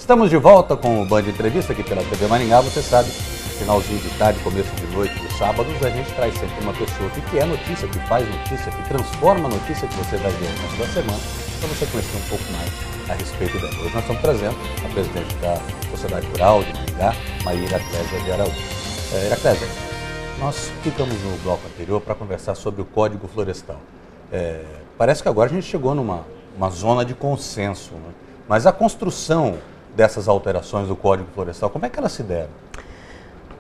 Estamos de volta com o Band Entrevista aqui pela TV Maringá. Você sabe, finalzinho de tarde, começo de noite, dos sábados, a gente traz sempre uma pessoa que é notícia, que faz notícia, que transforma a notícia que você vai ver no resto da semana, para você conhecer um pouco mais a respeito dela. Hoje nós estamos trazendo a presidente da Sociedade Rural de Maringá, Maíra Clésia de Araújo. Clésia, nós ficamos no bloco anterior para conversar sobre o Código Florestal. Parece que agora a gente chegou numa zona de consenso, né? Mas a construção dessas alterações do Código Florestal, como é que elas se deram?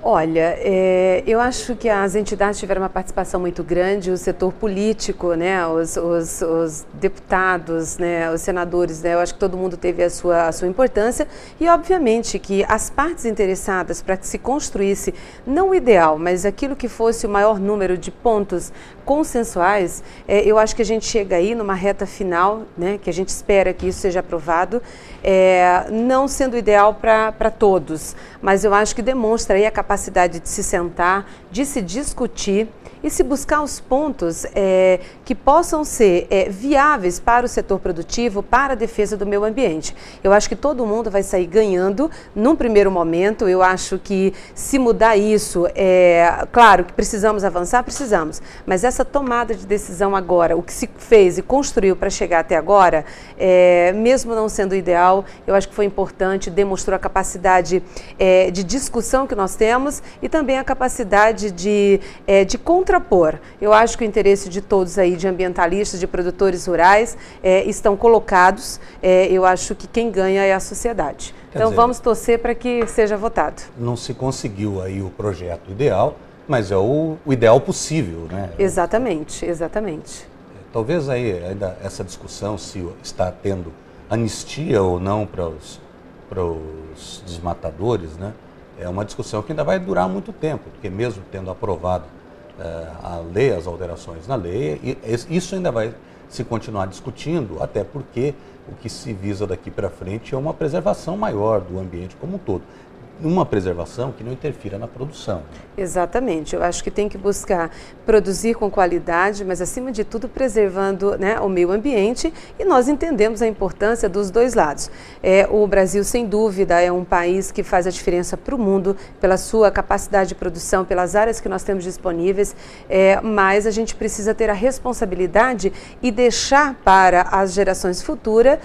Olha, eu acho que as entidades tiveram uma participação muito grande, o setor político, né, os deputados, né, os senadores, né, eu acho que todo mundo teve a sua importância e, obviamente, que as partes interessadas para que se construísse, não o ideal, mas aquilo que fosse o maior número de pontos consensuais, eu acho que a gente chega aí numa reta final, né, que a gente espera que isso seja aprovado, não sendo ideal para todos, mas eu acho que demonstra aí a capacidade de se sentar, de se discutir e se buscar os pontos que possam ser viáveis para o setor produtivo, para a defesa do meio ambiente. Eu acho que todo mundo vai sair ganhando num primeiro momento. Eu acho que se mudar isso, claro que precisamos avançar, precisamos, mas essa tomada de decisão agora, o que se fez e construiu para chegar até agora, mesmo não sendo ideal, eu acho que foi importante, demonstrou a capacidade de discussão que nós temos e também a capacidade de contrapor. Eu acho que o interesse de todos aí, de ambientalistas, de produtores rurais, estão colocados. Eu acho que quem ganha é a sociedade. Então vamos torcer para que seja votado. Não se conseguiu aí o projeto ideal, mas é o ideal possível, né? Exatamente, exatamente. Talvez aí ainda essa discussão se está tendo anistia ou não para os desmatadores, né? É uma discussão que ainda vai durar muito tempo, porque mesmo tendo aprovado a lei, as alterações na lei, isso ainda vai se continuar discutindo, até porque o que se visa daqui para frente é uma preservação maior do ambiente como um todo. Uma preservação que não interfira na produção. Exatamente, eu acho que tem que buscar produzir com qualidade, mas acima de tudo preservando, né, o meio ambiente, e nós entendemos a importância dos dois lados. O Brasil, sem dúvida, é um país que faz a diferença para o mundo, pela sua capacidade de produção, pelas áreas que nós temos disponíveis, mas a gente precisa ter a responsabilidade e deixar para as gerações futuras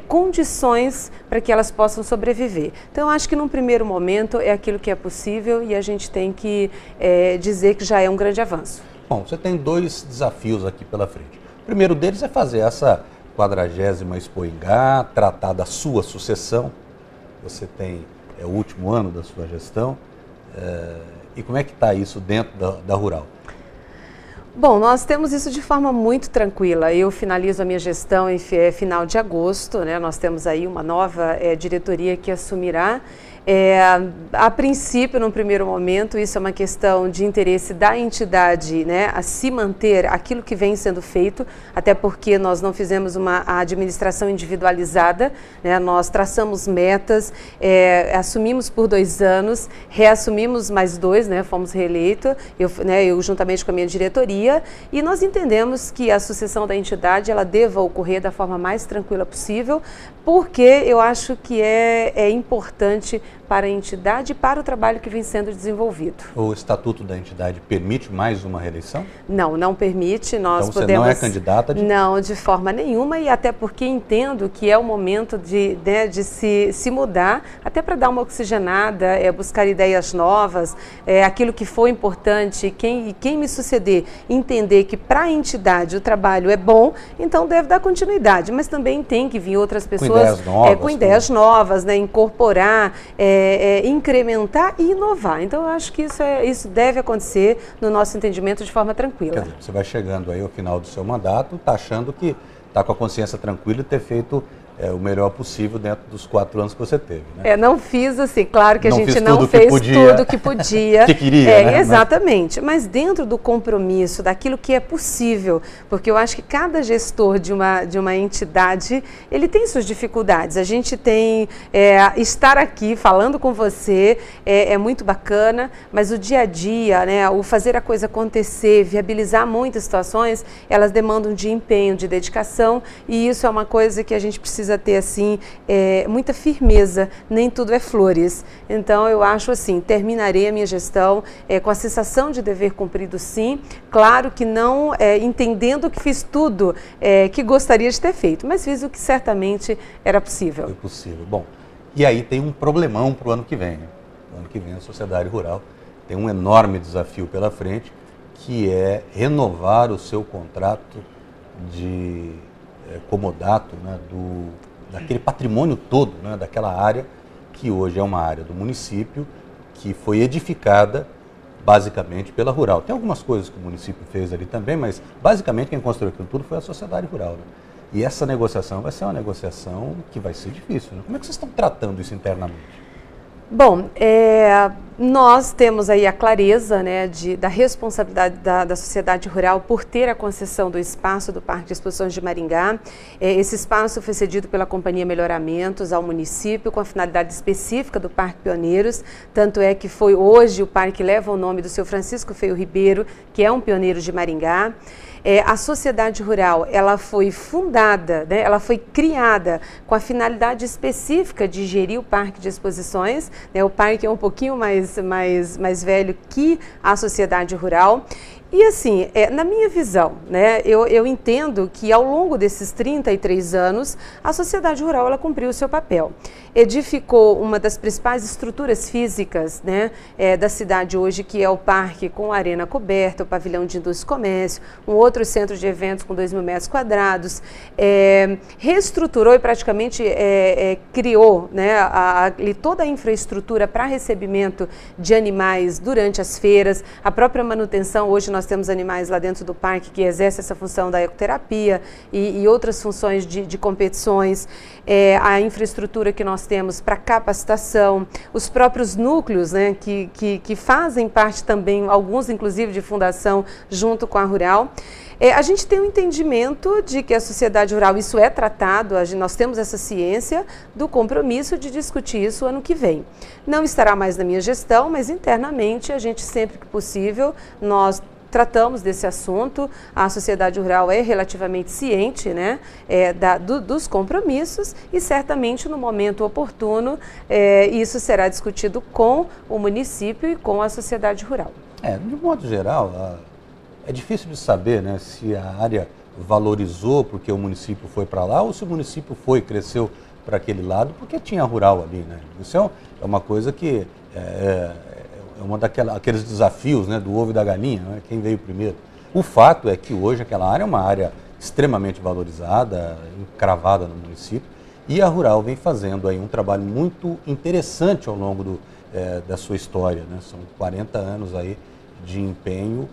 condições para que elas possam sobreviver. Então, eu acho que num primeiro momento é aquilo que é possível e a gente tem que dizer que já é um grande avanço. Bom, você tem dois desafios aqui pela frente. O primeiro deles é fazer essa 40ª Expo Ingá, tratar da sua sucessão. Você tem o último ano da sua gestão. E como é que está isso dentro da Rural? Bom, nós temos isso de forma muito tranquila. Eu finalizo a minha gestão em final de agosto, né? Nós temos aí uma nova diretoria que assumirá. A princípio, num primeiro momento, isso é uma questão de interesse da entidade, né, a se manter aquilo que vem sendo feito, até porque nós não fizemos uma administração individualizada, né, nós traçamos metas, assumimos por 2 anos, reassumimos mais 2, né, fomos reeleitos, eu juntamente com a minha diretoria, e nós entendemos que a sucessão da entidade ela deva ocorrer da forma mais tranquila possível, porque eu acho que é importante para a entidade e para o trabalho que vem sendo desenvolvido. O estatuto da entidade permite mais uma reeleição? Não, não permite. Nós então podemos... você não é candidata? Não, de forma nenhuma, e até porque entendo que é o momento de se mudar, até para dar uma oxigenada, buscar ideias novas, aquilo que foi importante, quem me suceder, entender que para a entidade o trabalho é bom, então deve dar continuidade, mas também tem que vir outras pessoas com ideias novas, né, incorporar, incrementar e inovar. Então, eu acho que isso deve acontecer, no nosso entendimento, de forma tranquila. Quer dizer, você vai chegando aí ao final do seu mandato, está achando que está com a consciência tranquila e ter feito o melhor possível dentro dos 4 anos que você teve, né? Não fiz assim, claro que a gente não fez tudo o que podia. Que queria, né? Exatamente, mas dentro do compromisso, daquilo que é possível, porque eu acho que cada gestor de uma entidade, ele tem suas dificuldades. A gente tem, estar aqui falando com você é muito bacana, mas o dia a dia, né, o fazer a coisa acontecer, viabilizar muitas situações, elas demandam de empenho, de dedicação, e isso é uma coisa que a gente precisa precisa ter assim muita firmeza, nem tudo é flores. Então eu acho assim, terminarei a minha gestão com a sensação de dever cumprido, sim, claro que não entendendo que fiz tudo que gostaria de ter feito, mas fiz o que certamente era possível. Foi possível. Bom, e aí tem um problemão para o ano que vem, né? O ano que vem a sociedade rural tem um enorme desafio pela frente, que é renovar o seu contrato de comodato, né, daquele patrimônio todo, né, daquela área que hoje é uma área do município, que foi edificada basicamente pela rural. Tem algumas coisas que o município fez ali também, mas basicamente quem construiu aquilo tudo foi a sociedade rural, né? E essa negociação vai ser uma negociação que vai ser difícil, né? Como é que vocês estão tratando isso internamente? Bom, nós temos aí a clareza, né, da responsabilidade da sociedade rural por ter a concessão do espaço do Parque de Exposições de Maringá. Esse espaço foi cedido pela Companhia Melhoramentos ao município com a finalidade específica do Parque Pioneiros, tanto é que foi hoje o parque leva o nome do seu Francisco Feio Ribeiro, que é um pioneiro de Maringá. A sociedade rural, ela foi fundada, né, ela foi criada com a finalidade específica de gerir o parque de exposições, né, o parque é um pouquinho mais velho que a sociedade rural. E assim, na minha visão, né, eu entendo que ao longo desses 33 anos, a sociedade rural ela cumpriu o seu papel. Edificou uma das principais estruturas físicas, né, da cidade hoje, que é o parque com a arena coberta, o pavilhão de indústria e comércio, um outro centro de eventos com 2.000 metros quadrados, reestruturou e praticamente criou, né, toda a infraestrutura para recebimento de animais durante as feiras, a própria manutenção. Hoje nós temos animais lá dentro do parque que exercem essa função da ecoterapia e outras funções de competições, a infraestrutura que nós temos para capacitação, os próprios núcleos, né, que fazem parte também, alguns inclusive de fundação junto com a rural. A gente tem um entendimento de que a sociedade rural, isso é tratado, nós temos essa ciência do compromisso de discutir isso ano que vem. Não estará mais na minha gestão, mas internamente a gente sempre que possível, nós tratamos desse assunto. A sociedade rural é relativamente ciente, né, dos compromissos e certamente no momento oportuno isso será discutido com o município e com a sociedade rural. De modo geral, é difícil de saber, né, se a área valorizou porque o município foi para lá ou se o município cresceu para aquele lado porque tinha rural ali, né? Isso é uma coisa que é uma daqueles desafios, né, do ovo e da galinha, né, quem veio primeiro. O fato é que hoje aquela área é uma área extremamente valorizada, encravada no município, e a rural vem fazendo aí um trabalho muito interessante ao longo da sua história, né? São 40 anos aí de empenho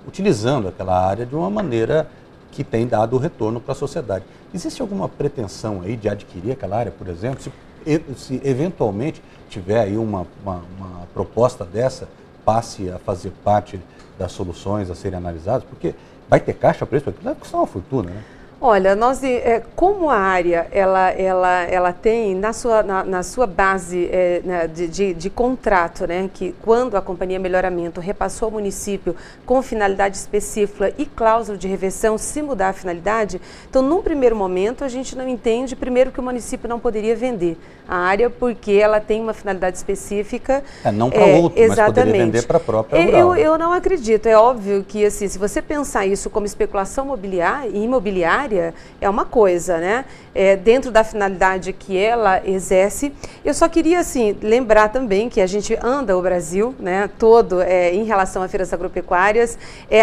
utilizando aquela área de uma maneira que tem dado retorno para a sociedade. Existe alguma pretensão aí de adquirir aquela área, por exemplo? Se eventualmente tiver aí uma proposta dessa, passe a fazer parte das soluções a serem analisadas, porque vai ter caixa para isso, porque vai custar uma fortuna, né? Olha, nós, como a área ela tem na sua base de contrato, né, que quando a Companhia Melhoramento repassou ao município com finalidade específica e cláusula de reversão, se mudar a finalidade, então num primeiro momento a gente não entende, primeiro, que o município não poderia vender a área porque ela tem uma finalidade específica. Não para outro, mas poderia vender para a própria rural. Eu não acredito, é óbvio que assim, se você pensar isso como especulação imobiliária, é uma coisa, né? Dentro da finalidade que ela exerce. Eu só queria, assim, lembrar também que a gente anda o Brasil, né, todo em relação a feiras agropecuárias.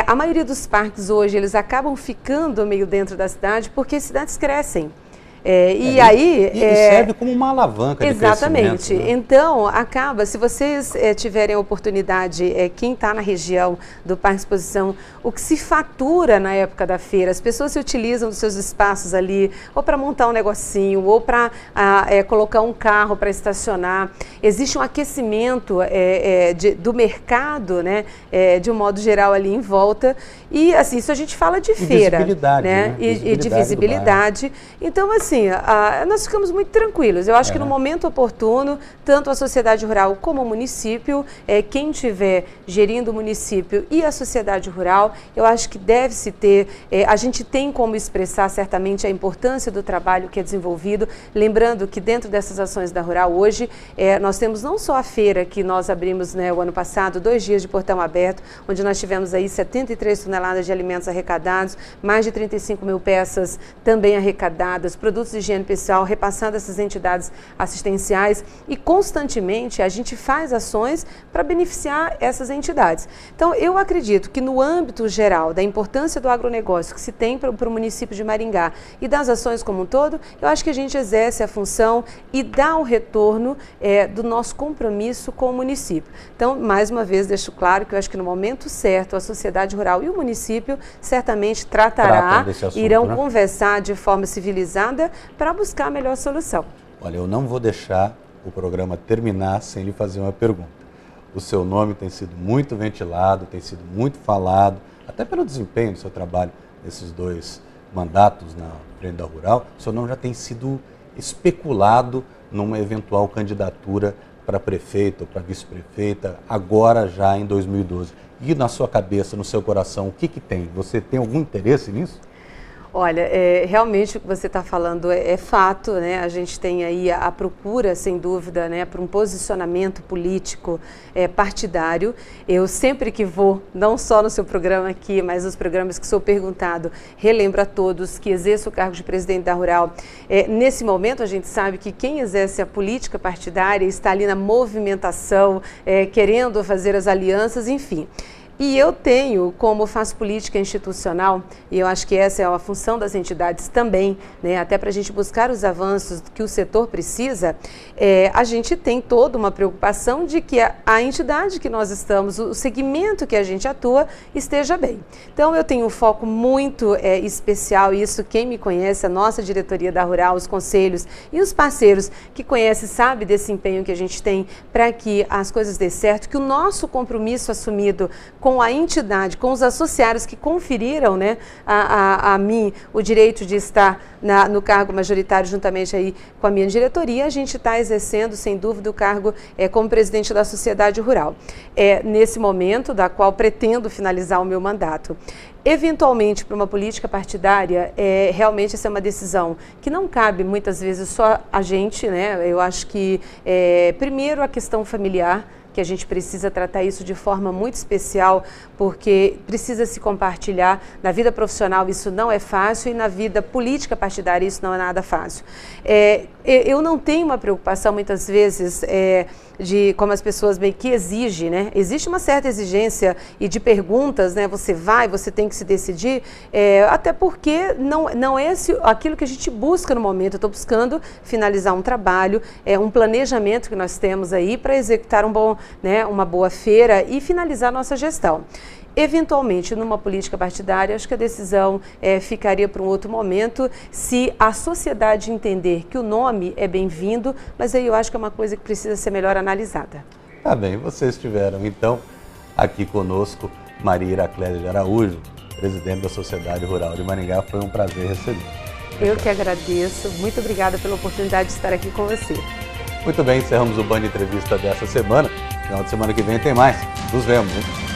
A maioria dos parques hoje, eles acabam ficando meio dentro da cidade porque as cidades crescem. E serve como uma alavanca de exatamente. crescimento, né? Então, acaba, se vocês tiverem a oportunidade, quem está na região do Parque de Exposição, o que se fatura na época da feira, as pessoas se utilizam dos seus espaços ali, ou para montar um negocinho, ou para colocar um carro para estacionar. Existe um aquecimento do mercado, né, de um modo geral ali em volta. E assim, isso a gente fala de feira, visibilidade, né? E de visibilidade. Então, assim, assim, nós ficamos muito tranquilos. Eu acho que no momento oportuno, tanto a sociedade rural como o município, quem estiver gerindo o município e a sociedade rural, eu acho que deve-se ter, a gente tem como expressar certamente a importância do trabalho que é desenvolvido, lembrando que dentro dessas ações da Rural hoje, nós temos não só a feira que nós abrimos, né, o ano passado, 2 dias de portão aberto, onde nós tivemos aí 73 toneladas de alimentos arrecadados, mais de 35 mil peças também arrecadadas, produtos de higiene pessoal, repassando essas entidades assistenciais e constantemente a gente faz ações para beneficiar essas entidades. Então, eu acredito que no âmbito geral da importância do agronegócio que se tem para o município de Maringá e das ações como um todo, eu acho que a gente exerce a função e dá o retorno do nosso compromisso com o município. Então, mais uma vez, deixo claro que eu acho que no momento certo a sociedade rural e o município certamente irão conversar de forma civilizada para buscar a melhor solução. Olha, eu não vou deixar o programa terminar sem lhe fazer uma pergunta. O seu nome tem sido muito ventilado, tem sido muito falado, até pelo desempenho do seu trabalho nesses 2 mandatos na frente da Rural. O seu nome já tem sido especulado numa eventual candidatura para prefeito ou para vice-prefeita, agora já em 2012. E na sua cabeça, no seu coração, o que tem? Você tem algum interesse nisso? Olha, realmente o que você está falando é fato, né? A gente tem aí a procura, sem dúvida, né, para um posicionamento político partidário. Eu sempre que vou, não só no seu programa aqui, mas nos programas que sou perguntado, relembro a todos que exerço o cargo de presidente da Rural. Nesse momento, a gente sabe que quem exerce a política partidária está ali na movimentação, querendo fazer as alianças, enfim. E eu tenho, como faço política institucional, e eu acho que essa é a função das entidades também, né, até para a gente buscar os avanços que o setor precisa, a gente tem toda uma preocupação de que a entidade que nós estamos, o segmento que a gente atua, esteja bem. Então, eu tenho um foco muito especial, e isso quem me conhece, a nossa diretoria da Rural, os conselhos e os parceiros que conhecem, sabe desse empenho que a gente tem para que as coisas dê certo, que o nosso compromisso assumido com a entidade, com os associados que conferiram, né, a mim o direito de estar no cargo majoritário juntamente aí com a minha diretoria, a gente está exercendo, sem dúvida, o cargo como presidente da Sociedade Rural. Nesse momento, da qual pretendo finalizar o meu mandato. Eventualmente, para uma política partidária, realmente essa é uma decisão que não cabe muitas vezes só a gente, né? Eu acho que, primeiro, a questão familiar, que a gente precisa tratar isso de forma muito especial, porque precisa se compartilhar. Na vida profissional isso não é fácil e na vida política partidária isso não é nada fácil. Eu não tenho uma preocupação muitas vezes de como as pessoas meio que exigem, né? Existe uma certa exigência e de perguntas, né? Você tem que se decidir, até porque não é aquilo que a gente busca no momento. Eu estou buscando finalizar um trabalho, um planejamento que nós temos aí para executar uma boa feira e finalizar a nossa gestão. Eventualmente, numa política partidária, acho que a decisão ficaria para um outro momento, se a sociedade entender que o nome é bem-vindo, mas aí eu acho que é uma coisa que precisa ser melhor analisada. Tá bem, vocês estiveram então aqui conosco, Maria Iraclésia de Araújo, presidente da Sociedade Rural de Maringá. Foi um prazer receber. Eu que agradeço, muito obrigada pela oportunidade de estar aqui com você. Muito bem, encerramos o Band Entrevista dessa semana. Final de semana que vem tem mais. Nos vemos, hein?